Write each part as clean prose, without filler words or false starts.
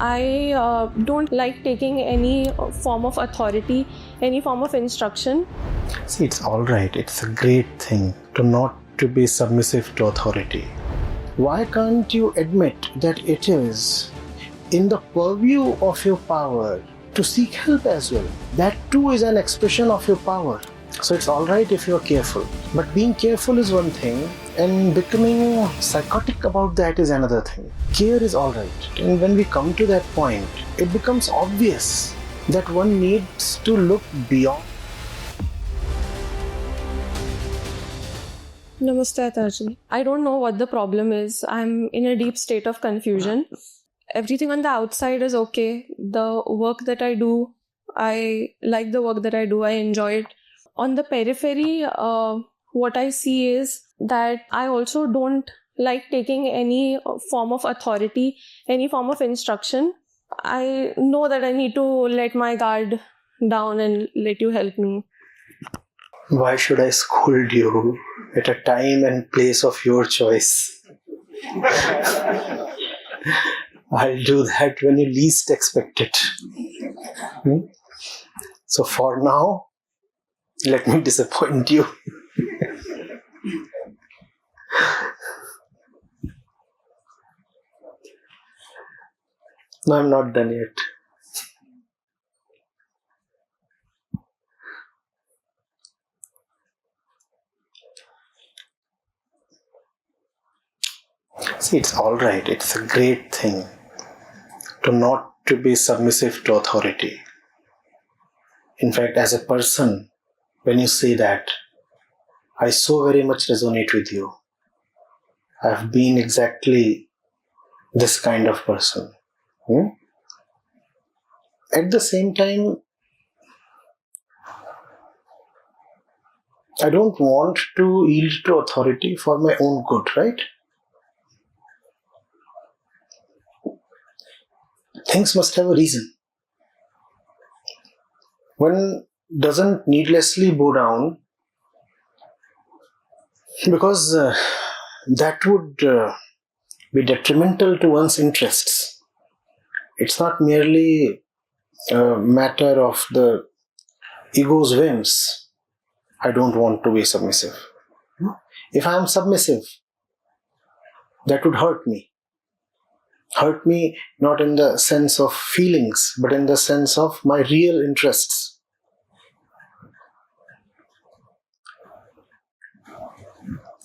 I don't like taking any form of authority, any form of instruction. See, it's all right. It's a great thing not to be submissive to authority. Why can't you admit that it is in the purview of your power to seek help as well? That too is an expression of your power. So it's all right if you're careful. But being careful is one thing, and becoming psychotic about that is another thing. Care is all right. And when we come to that point, it becomes obvious that one needs to look beyond. Namaste, Acharya Ji. I don't know what the problem is. I'm in a deep state of confusion. Everything on the outside is okay. The work that I do, I like the work that I do. I enjoy it. On the periphery, what I see is that I also don't like taking any form of authority, any form of instruction. I know that I need to let my guard down and let you help me. Why should I scold you at a time and place of your choice? I'll do that when you least expect it. So for now, let me disappoint you. No, I'm not done yet. See, it's all right. It's a great thing not to be submissive to authority. In fact, as a person, when you say that, I so very much resonate with you. I've been exactly this kind of person. At the same time, I don't want to yield to authority for my own good, right? Things must have a reason. One doesn't needlessly bow down because that would be detrimental to one's interests. It's not merely a matter of the ego's whims. I don't want to be submissive. If I am submissive, that would hurt me. Hurt me not in the sense of feelings, but in the sense of my real interests.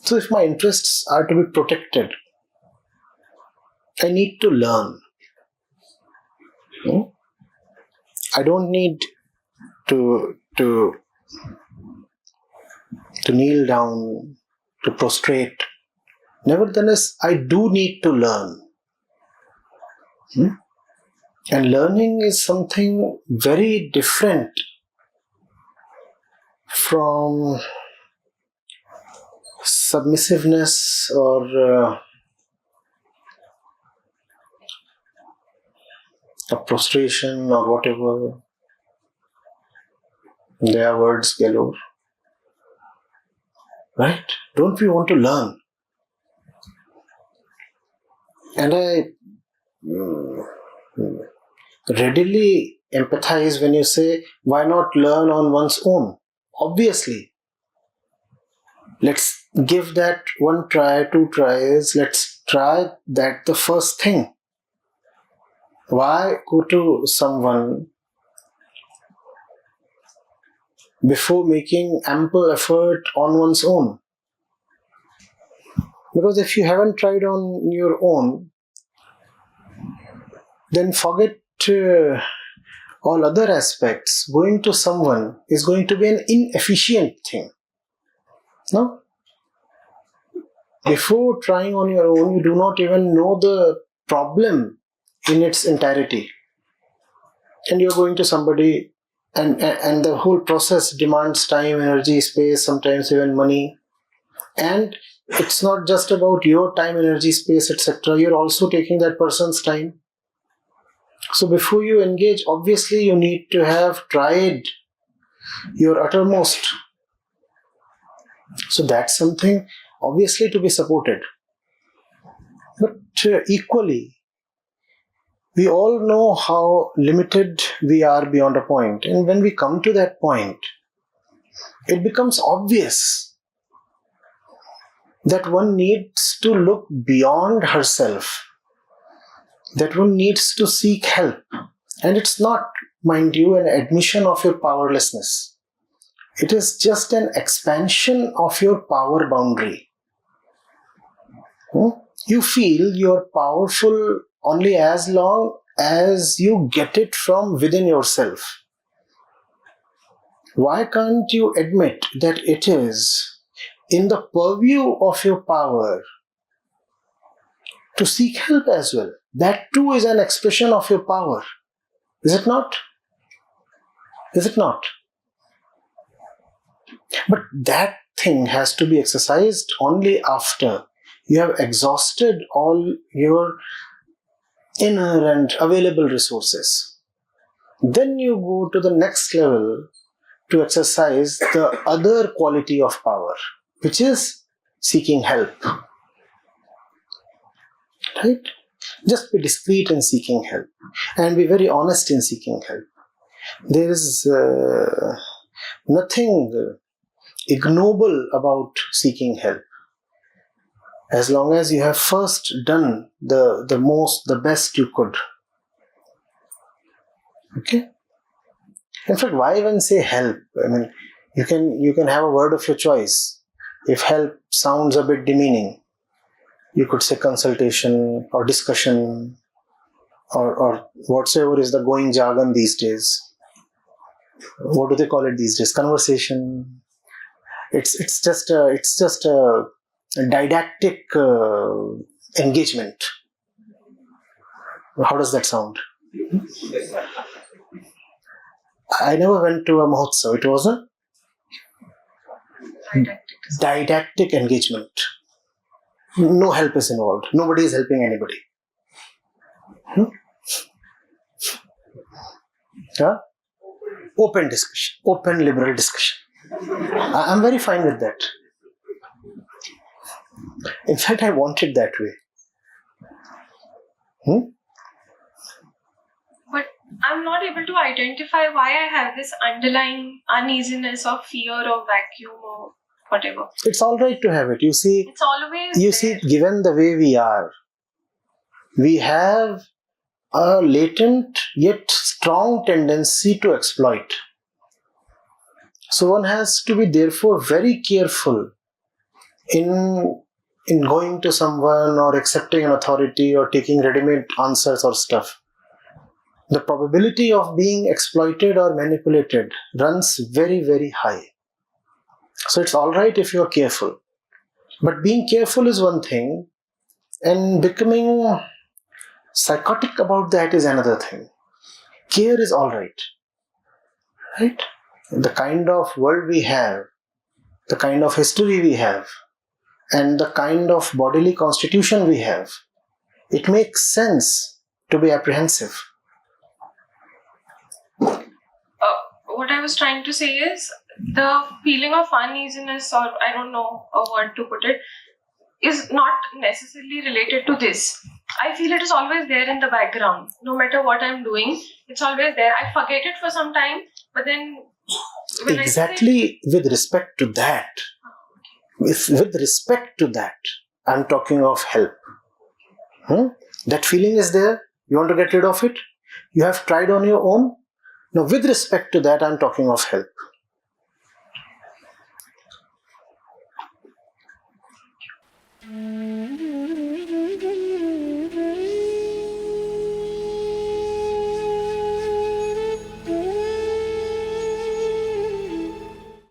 So if my interests are to be protected, I need to learn. I don't need to kneel down, to prostrate. Nevertheless, I do need to learn. And learning is something very different from submissiveness or a prostration or whatever. There are words galore. Right? Don't we want to learn? And I readily empathize when you say, why not learn on one's own? Obviously. Let's give that one try, 2 tries. Let's try that the first thing. Why go to someone before making ample effort on one's own? Because if you haven't tried on your own, then forget all other aspects. Going to someone is going to be an inefficient thing. No? Before trying on your own, you do not even know the problem in its entirety. And you're going to somebody and the whole process demands time, energy, space, sometimes even money. And it's not just about your time, energy, space, etc. You're also taking that person's time. So before you engage, obviously you need to have tried your uttermost. So that's something obviously to be supported. But equally, We all know how limited we are beyond a point. And when we come to that point, it becomes obvious that one needs to look beyond herself, that one needs to seek help. And it's not, mind you, an admission of your powerlessness. It is just an expansion of your power boundary. You feel you're powerful only as long as you get it from within yourself. Why can't you admit that it is in the purview of your power to seek help as well? That too is an expression of your power. Is it not? Is it not? But that thing has to be exercised only after you have exhausted all your inner and available resources. Then you go to the next level to exercise the other quality of power, which is seeking help. Right? Just be discreet in seeking help and be very honest in seeking help. There is nothing ignoble about seeking help, as long as you have first done the best you could. Okay? In fact, why even say help? I mean, you can have a word of your choice. If help sounds a bit demeaning, you could say consultation or discussion or whatsoever is the going jargon these days. What do they call it these days? Conversation. It's just a didactic engagement. How does that sound? I never went to a Mahotsav. It was a didactic engagement. No help is involved. Nobody is helping anybody. Yeah? Open discussion. Open liberal discussion. I'm very fine with that. In fact, I want it that way. But I'm not able to identify why I have this underlying uneasiness or fear or vacuum or whatever. It's all right to have it. You see, it's always see, given the way we are, we have a latent yet strong tendency to exploit. So one has to be therefore very careful in going to someone or accepting an authority or taking ready-made answers or stuff. The probability of being exploited or manipulated runs very, very high. So it's all right if you're careful. But being careful is one thing, and becoming psychotic about that is another thing. Care is all right. Right? The kind of world we have, the kind of history we have, and the kind of bodily constitution we have, it makes sense to be apprehensive. What I was trying to say is the feeling of uneasiness, or I don't know a word to put it, is not necessarily related to this. I feel it is always there in the background. No matter what I'm doing, it's always there. I forget it for some time, but then exactly with respect to that, with respect to that, I'm talking of help. That feeling is there. You want to get rid of it? You have tried on your own. Now, with respect to that, I'm talking of help.